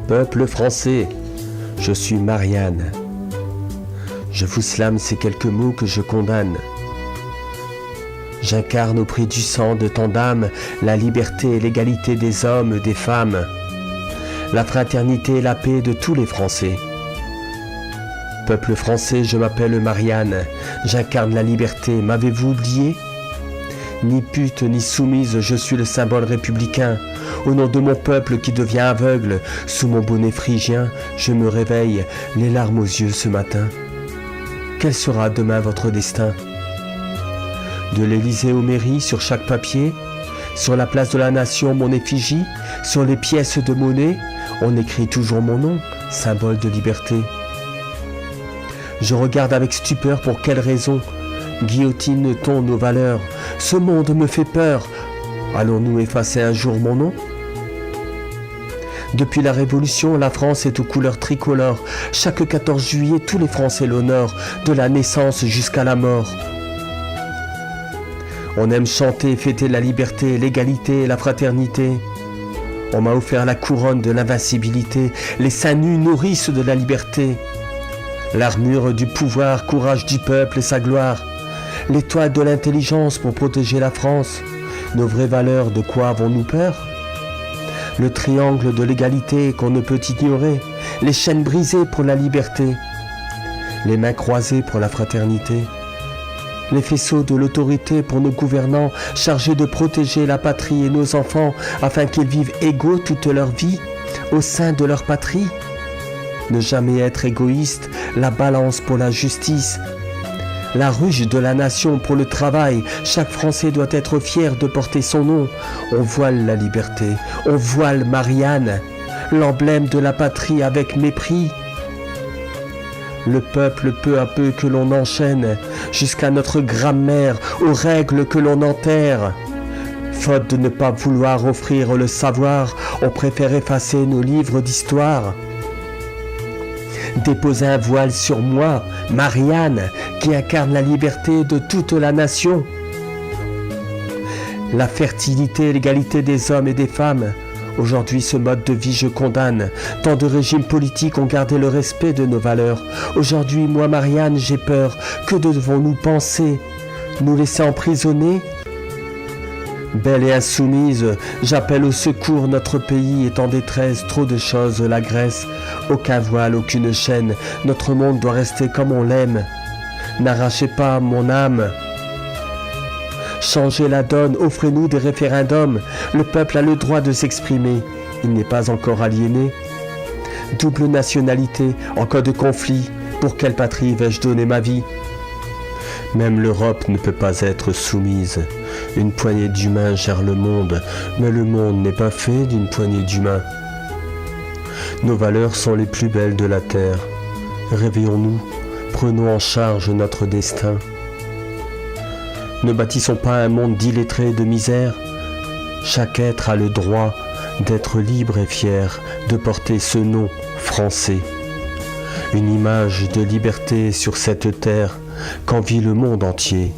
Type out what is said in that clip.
Peuple français, je suis Marianne. Je vous slame ces quelques mots que je condamne. J'incarne au prix du sang de tant d'âmes la liberté et l'égalité des hommes, des femmes, la fraternité et la paix de tous les Français. Peuple français, je m'appelle Marianne, j'incarne la liberté, m'avez-vous oublié? Ni pute ni soumise, je suis le symbole républicain. Au nom de mon peuple qui devient aveugle, sous mon bonnet phrygien, je me réveille, les larmes aux yeux ce matin. Quel sera demain votre destin? De l'Élysée aux mairies, sur chaque papier, sur la place de la Nation, mon effigie, sur les pièces de monnaie, on écrit toujours mon nom, symbole de liberté. Je regarde avec stupeur pour quelle raison guillotine-t-on nos valeurs? Ce monde me fait peur. Allons-nous effacer un jour mon nom? Depuis la Révolution, la France est aux couleurs tricolores. Chaque 14 juillet, tous les Français l'honorent, de la naissance jusqu'à la mort. On aime chanter et fêter la liberté, l'égalité et la fraternité. On m'a offert la couronne de l'invincibilité, les seins nus nourrissent de la liberté. L'armure du pouvoir, courage du peuple et sa gloire. L'étoile de l'intelligence pour protéger la France. Nos vraies valeurs, de quoi avons-nous peur? Le triangle de l'égalité qu'on ne peut ignorer. Les chaînes brisées pour la liberté. Les mains croisées pour la fraternité. Les faisceaux de l'autorité pour nos gouvernants chargés de protéger la patrie et nos enfants afin qu'ils vivent égaux toute leur vie au sein de leur patrie. Ne jamais être égoïste, la balance pour la justice. La ruche de la nation pour le travail, chaque Français doit être fier de porter son nom. On voile la liberté, on voile Marianne, l'emblème de la patrie avec mépris. Le peuple peu à peu que l'on enchaîne, jusqu'à notre grammaire, aux règles que l'on enterre. Faute de ne pas vouloir offrir le savoir, on préfère effacer nos livres d'histoire. Déposer un voile sur moi, Marianne, qui incarne la liberté de toute la nation. La fertilité et l'égalité des hommes et des femmes. Aujourd'hui, ce mode de vie je condamne. Tant de régimes politiques ont gardé le respect de nos valeurs. Aujourd'hui, moi, Marianne, j'ai peur. Que devons-nous penser? Nous laisser emprisonner? Belle et insoumise, j'appelle au secours, notre pays est en détresse, trop de choses l'agressent. Aucun voile, aucune chaîne, notre monde doit rester comme on l'aime. N'arrachez pas mon âme. Changez la donne, offrez-nous des référendums. Le peuple a le droit de s'exprimer, il n'est pas encore aliéné. Double nationalité, en cas de conflit, pour quelle patrie vais-je donner ma vie? Même l'Europe ne peut pas être soumise. Une poignée d'humains gère le monde, mais le monde n'est pas fait d'une poignée d'humains. Nos valeurs sont les plus belles de la terre. Réveillons-nous, prenons en charge notre destin. Ne bâtissons pas un monde d'illettrés de misère. Chaque être a le droit d'être libre et fier, de porter ce nom français. Une image de liberté sur cette terre qu'envie le monde entier.